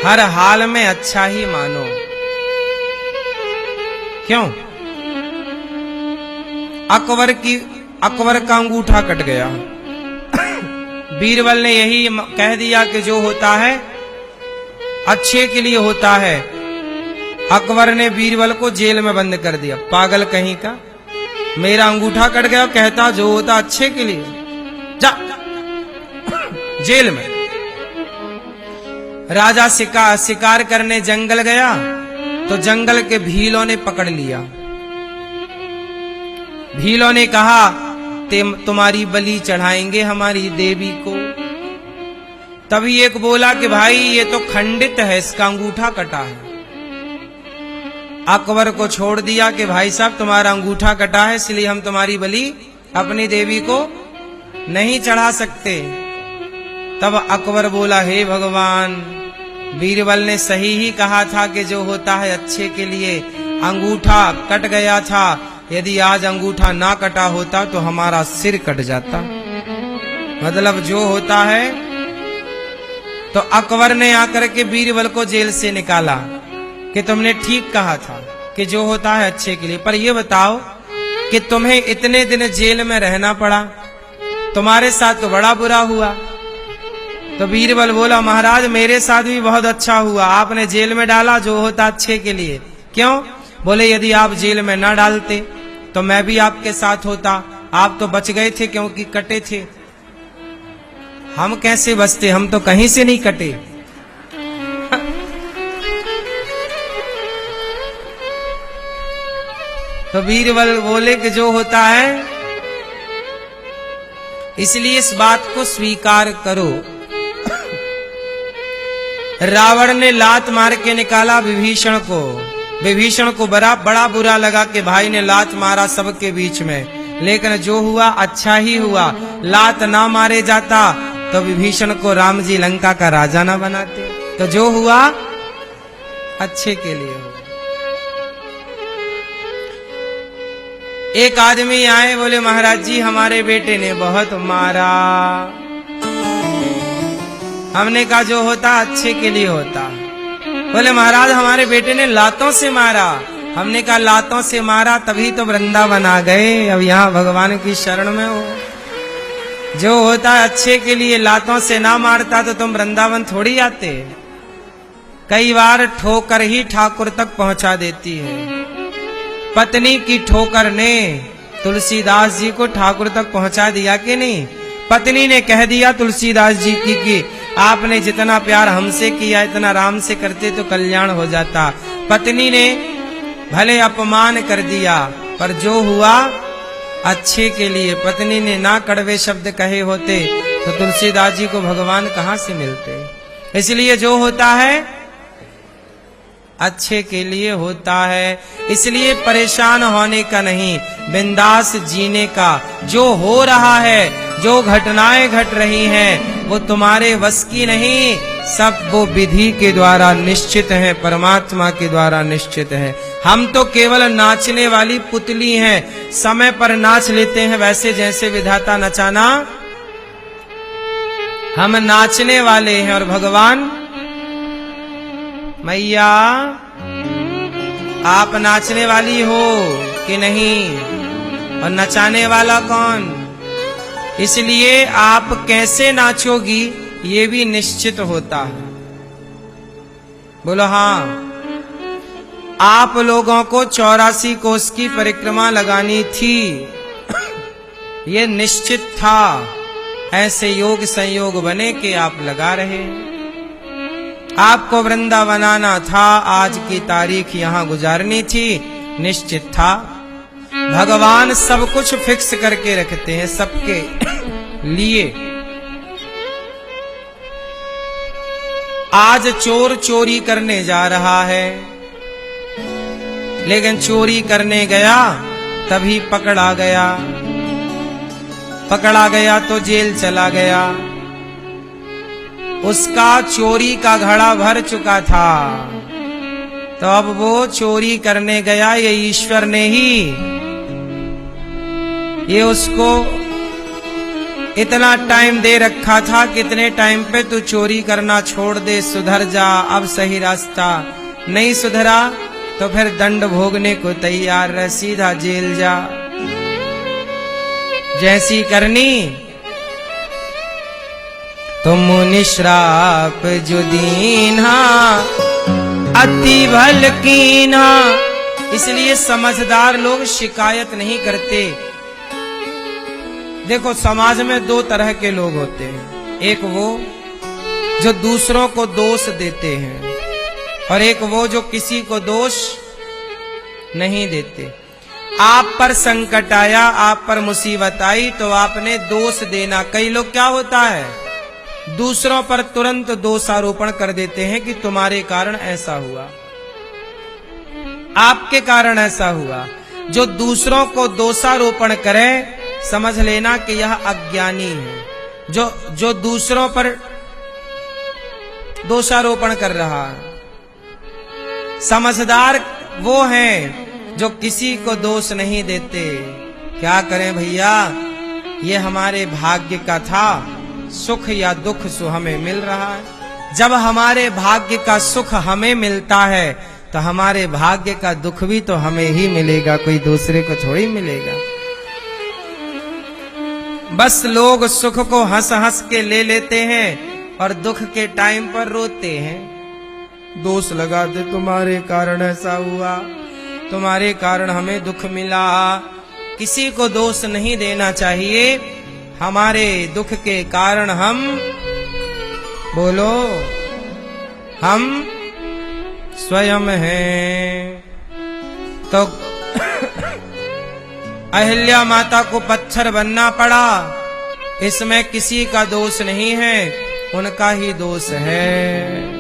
हर हाल में अच्छा ही मानो। क्यों? अकबर का अंगूठा कट गया। बीरबल ने यही कह दिया कि जो होता है अच्छे के लिए होता है। अकबर ने बीरबल को जेल में बंद कर दिया। पागल कहीं का, मेरा अंगूठा कट गया, कहता जो होता अच्छे के लिए, जा जेल में। राजा शिकार करने जंगल गया तो जंगल के भीलों ने पकड़ लिया। भीलों ने कहा तुम्हारी बलि चढ़ाएंगे हमारी देवी को। तभी एक बोला कि भाई ये तो खंडित है, इसका अंगूठा कटा है। अकबर को छोड़ दिया कि भाई साहब तुम्हारा अंगूठा कटा है, इसलिए हम तुम्हारी बलि अपनी देवी को नहीं चढ़ा सकते। तब अकबर बोला, हे भगवान, बीरबल ने सही ही कहा था कि जो होता है अच्छे के लिए। अंगूठा कट गया था, यदि आज अंगूठा ना कटा होता तो हमारा सिर कट जाता। मतलब जो होता है। तो अकबर ने आकर के बीरबल को जेल से निकाला कि तुमने ठीक कहा था कि जो होता है अच्छे के लिए। पर यह बताओ कि तुम्हें इतने दिन जेल में रहना पड़ा, तुम्हारे साथ तो बड़ा बुरा हुआ। तो बीरबल बोला, महाराज मेरे साथ भी बहुत अच्छा हुआ, आपने जेल में डाला जो होता अच्छे के लिए। क्यों? बोले यदि आप जेल में ना डालते तो मैं भी आपके साथ होता। आप तो बच गए थे क्योंकि कटे थे, हम कैसे बचते, हम तो कहीं से नहीं कटे। तो बीरबल बोले कि जो होता है, इसलिए इस बात को स्वीकार करो। रावण ने लात मार के निकाला विभीषण को। विभीषण को बड़ा बुरा लगा कि भाई ने लात मारा सबके बीच में, लेकिन जो हुआ अच्छा ही हुआ। लात ना मारे जाता तो विभीषण को राम जी लंका का राजा ना बनाते। तो जो हुआ अच्छे के लिए हुआ। एक आदमी आए, बोले महाराज जी हमारे बेटे ने बहुत मारा। हमने कहा जो होता अच्छे के लिए होता। बोले महाराज हमारे बेटे ने लातों से मारा। हमने कहा लातों से मारा तभी तो वृंदावन आ गए, अब यहाँ भगवान की शरण में हो। जो होता अच्छे के लिए, लातों से ना मारता तो तुम वृंदावन थोड़ी आते। कई बार ठोकर ही ठाकुर तक पहुंचा देती है। पत्नी की ठोकर ने तुलसीदास जी को ठाकुर तक पहुंचा दिया कि नहीं? पत्नी ने कह दिया तुलसीदास जी की कि आपने जितना प्यार हमसे किया इतना राम से करते तो कल्याण हो जाता। पत्नी ने भले अपमान कर दिया पर जो हुआ अच्छे के लिए। पत्नी ने ना कड़वे शब्द कहे होते तो तुलसीदास जी को भगवान कहां से मिलते। इसलिए जो होता है अच्छे के लिए होता है। इसलिए परेशान होने का नहीं, बिंदास जीने का। जो हो रहा है, जो घटनाएं घट रही हैं, वो तुम्हारे वश की नहीं, सब वो विधि के द्वारा निश्चित है, परमात्मा के द्वारा निश्चित है। हम तो केवल नाचने वाली पुतली हैं, समय पर नाच लेते हैं वैसे जैसे विधाता नचाना। हम नाचने वाले हैं और भगवान, मैया आप नाचने वाली हो कि नहीं, और नचाने वाला कौन? इसलिए आप कैसे नाचोगी ये भी निश्चित होता है। बोलो हाँ। आप लोगों को 84 कोस की परिक्रमा लगानी थी, ये निश्चित था। ऐसे योग संयोग बने कि आप लगा रहे। आपको वृंदावन आना था, आज की तारीख यहां गुजारनी थी, निश्चित था। भगवान सब कुछ फिक्स करके रखते हैं सबके लिए। आज चोर चोरी करने जा रहा है, लेकिन चोरी करने गया तभी पकड़ा गया। पकड़ा गया तो जेल चला गया। उसका चोरी का घड़ा भर चुका था, तो अब वो चोरी करने गया। ये ईश्वर ने ही ये उसको इतना टाइम दे रखा था, कितने टाइम पे तू चोरी करना छोड़ दे, सुधर जा, अब सही रास्ता। नहीं सुधरा तो फिर दंड भोगने को तैयार रह, सीधा जेल जा। जैसी करनी तो मुनि श्राप जो दीन्हा, अति भल कीन्हा। इसलिए समझदार लोग शिकायत नहीं करते। देखो समाज में दो तरह के लोग होते हैं, एक वो जो दूसरों को दोष देते हैं और एक वो जो किसी को दोष नहीं देते। आप पर संकट आया, आप पर मुसीबत आई तो आपने दोष देना। कई लोग क्या होता है, दूसरों पर तुरंत दोषारोपण कर देते हैं कि तुम्हारे कारण ऐसा हुआ, आपके कारण ऐसा हुआ। जो दूसरों को दोषारोपण करे समझ लेना कि यह अज्ञानी है। जो दूसरों पर दोषारोपण कर रहा है। समझदार वो हैं जो किसी को दोष नहीं देते। क्या करें भैया, ये हमारे भाग्य का था, सुख या दुख सो हमें मिल रहा है। जब हमारे भाग्य का सुख हमें मिलता है तो हमारे भाग्य का दुख भी तो हमें ही मिलेगा, कोई दूसरे को थोड़ी मिलेगा। बस लोग सुख को हंस हंस के ले लेते हैं और दुख के टाइम पर रोते हैं, दोष लगाते, तुम्हारे कारण ऐसा हुआ, तुम्हारे कारण हमें दुख मिला। किसी को दोष नहीं देना चाहिए। हमारे दुख के कारण हम, बोलो, हम स्वयं हैं। तो अहिल्या माता को पत्थर बनना पड़ा, इसमें किसी का दोष नहीं है, उनका ही दोष है।